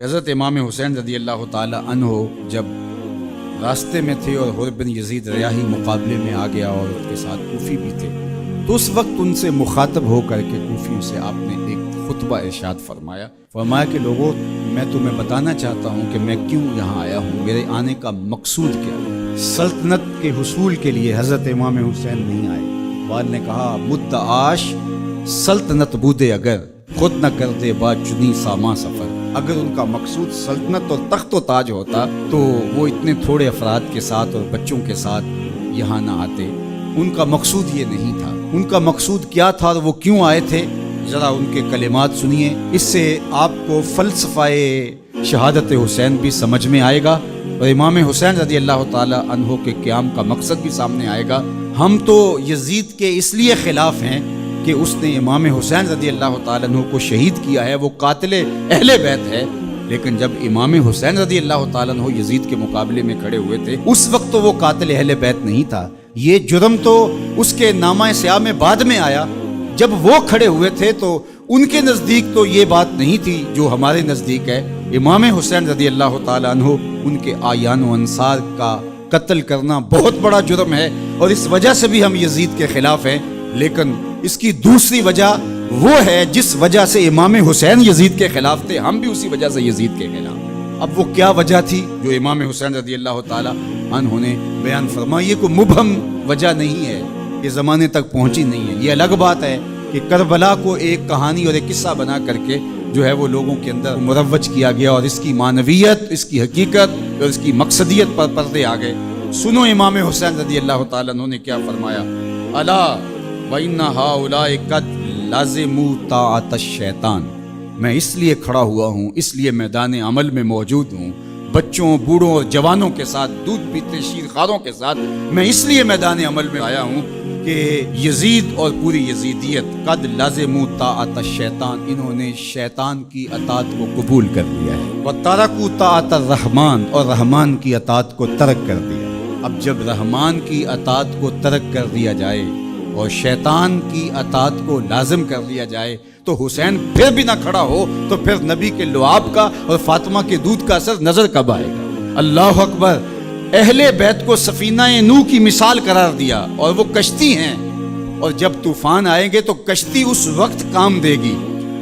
حضرت امام حسین رضی اللہ تعالی عنہ جب راستے میں تھے اور حر بن یزید ریاحی مقابلے میں آ گیا اور اس کے ساتھ کوفی بھی تھے، تو اس وقت ان سے مخاطب ہو کر کے کوفیوں سے آپ نے ایک خطبہ ارشاد فرمایا کہ لوگوں، میں تمہیں بتانا چاہتا ہوں کہ میں کیوں یہاں آیا ہوں، میرے آنے کا مقصود کیا ہے۔ سلطنت کے حصول کے لیے حضرت امام حسین نہیں آئے۔ اقبال نے کہا مدعاش سلطنت بودے اگر خود نہ کر دے با چنی ساما سفر۔ اگر ان کا مقصود سلطنت اور تخت و تاج ہوتا تو وہ اتنے تھوڑے افراد کے ساتھ اور بچوں کے ساتھ یہاں نہ آتے۔ ان کا مقصود یہ نہیں تھا۔ ان کا مقصود کیا تھا اور وہ کیوں آئے تھے، ذرا ان کے کلمات سنیے، اس سے آپ کو فلسفہ شہادت حسین بھی سمجھ میں آئے گا اور امام حسین رضی اللہ تعالی عنہ کے قیام کا مقصد بھی سامنے آئے گا۔ ہم تو یزید کے اس لیے خلاف ہیں کہ اس نے امام حسین رضی اللہ تعالیٰ عنہ کو شہید کیا ہے، وہ قاتل اہل بیت ہے، لیکن جب امام حسین رضی اللہ تعالیٰ عنہ یزید کے مقابلے میں کھڑے ہوئے تھے اس وقت تو وہ قاتل اہل بیت نہیں تھا۔ یہ جرم تو اس کے نامہ سیاہ میں بعد میں آیا۔ جب وہ کھڑے ہوئے تھے تو ان کے نزدیک تو یہ بات نہیں تھی جو ہمارے نزدیک ہے۔ امام حسین رضی اللہ تعالیٰ عنہ ان کے اعیان و انصار کا قتل کرنا بہت بڑا جرم ہے اور اس وجہ سے بھی ہم یزید کے خلاف ہیں، لیکن اس کی دوسری وجہ وہ ہے جس وجہ سے امام حسین یزید کے خلاف تھے، ہم بھی اسی وجہ سے یزید کے خلاف۔ اب وہ کیا وجہ تھی جو امام حسین رضی اللہ تعالی عنہ نے بیان فرمائی؟ یہ کوئی مبہم وجہ نہیں ہے، یہ زمانے تک پہنچی نہیں ہے۔ یہ الگ بات ہے کہ کربلا کو ایک کہانی اور ایک قصہ بنا کر کے جو ہے وہ لوگوں کے اندر مروج کیا گیا اور اس کی معنویت، اس کی حقیقت اور اس کی مقصدیت پر پردے آ گئے۔ سنو امام حسین رضی اللہ تعالی عنہ نے کیا فرمایا، الا وَإِنَّ هَؤُلَاءِ قَدْ لَازِمُوا طَاعَةَ الشَّيْطَانِ۔ میں اس لیے کھڑا ہوا ہوں، اس لیے میدان عمل میں موجود ہوں، بچوں، بوڑھوں اور جوانوں کے ساتھ، دودھ پیتے شیر خواروں کے ساتھ میں اس لیے میدان عمل میں آیا ہوں کہ یزید اور پوری یزیدیت قد لازموا طاعۃ الشیطان، انہوں نے شیطان کی اطاعت کو قبول کر لیا ہے، وترکوا طاعۃ الرحمن، اور رحمان کی اطاعت کو ترک کر دیا۔ اب جب رحمان کی اطاعت کو ترک کر دیا جائے اور شیطان کی اطاعت کو لازم کر لیا جائے تو حسین پھر بھی نہ کھڑا ہو تو پھر نبی کے لعاب کا اور فاطمہ کے دودھ کا اثر نظر کب آئے گا؟ اللہ اکبر۔ اہل بیت کو سفینہ نوح کی مثال قرار دیا اور وہ کشتی ہیں، اور جب طوفان آئیں گے تو کشتی اس وقت کام دے گی۔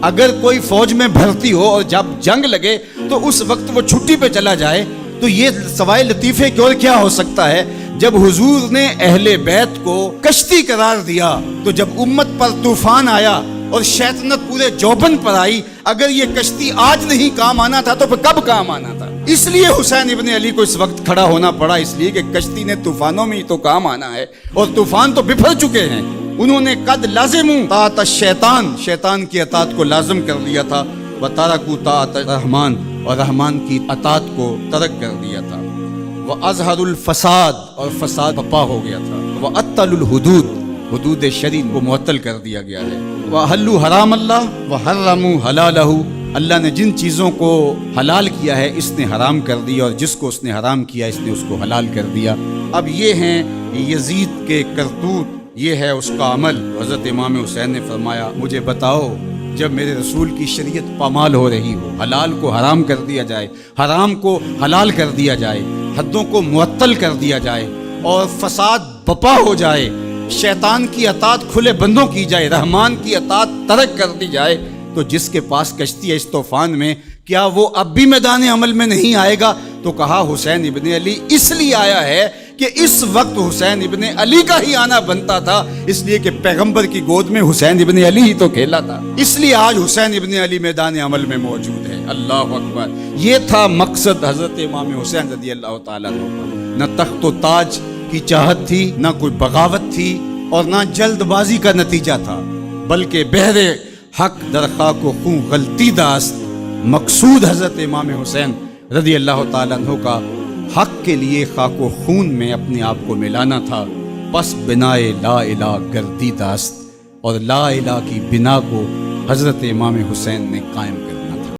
اگر کوئی فوج میں بھرتی ہو اور جب جنگ لگے تو اس وقت وہ چھٹی پہ چلا جائے تو یہ سوائے لطیفے کی اور کیا ہو سکتا ہے؟ جب حضور نے اہل بیت کو کشتی قرار دیا تو جب امت پر طوفان آیا اور شیطنت پورے جوبن پر آئی، اگر یہ کشتی آج نہیں کام آنا تھا تو پھر کب کام آنا تھا؟ اس لیے حسین ابن علی کو اس وقت کھڑا ہونا پڑا، اس لیے کہ کشتی نے طوفانوں میں ہی تو کام آنا ہے اور طوفان تو بفر چکے ہیں۔ انہوں نے قد لازموا طاعۃ الشیطان، شیطان کی اطاعت کو لازم کر لیا تھا، وترکوا طاعۃ الرحمن، اور رحمان کی اطاعت کو ترک کر دیا تھا، وَأَظْهَرُ الْفَسَادِ، اور فساد بپا ہو گیا تھا، وَأَطَّلُ الْحُدُودِ، حدود شرعی کو معطل کر دیا گیا ہے، وَأَحَلُّوا حرام اللہ وَحَرَّمُوا حَلَالَهُ، اللہ نے جن چیزوں کو حلال کیا ہے اس نے حرام کر دیا اور جس کو اس نے حرام کیا اس نے اس کو حلال کر دیا۔ اب یہ ہیں یزید کے کرتوت، یہ ہے اس کا عمل۔ حضرت امام حسین نے فرمایا مجھے بتاؤ، جب میرے رسول کی شریعت پامال ہو رہی ہو، حلال کو حرام کر دیا جائے، حرام کو حلال کر دیا جائے، حدوں کو معطل کر دیا جائے اور فساد بپا ہو جائے، شیطان کی اطاعت کھلے بندوں کی جائے، رحمان کی اطاعت ترک کر دی جائے، تو جس کے پاس کشتی ہے اس طوفان میں، کیا وہ اب بھی میدان عمل میں نہیں آئے گا؟ تو کہا حسین ابن علی اس لیے آیا ہے کہ اس وقت حسین ابن علی کا ہی آنا بنتا تھا، اس لیے کہ پیغمبر کی گود میں حسین ابن علی ہی تو کھیلا تھا، اس لیے آج حسین ابن علی میدان عمل میں موجود ہے۔ اللہ اکبر۔ یہ تھا مقصد حضرت امام حسین رضی اللہ تعالیٰ عنہ کا۔ نہ تخت و تاج کی چاہت تھی، نہ کوئی بغاوت تھی اور نہ جلد بازی کا نتیجہ تھا، بلکہ بہر حق درخواہ کو خون غلطی داست، مقصود حضرت امام حسین رضی اللہ تعالیٰ عنہ کا حق کے لیے خاک و خون میں اپنے آپ کو ملانا تھا، پس بنائے لا الہ گردی داست، اور لا الہ کی بنا کو حضرت امام حسین نے قائم کر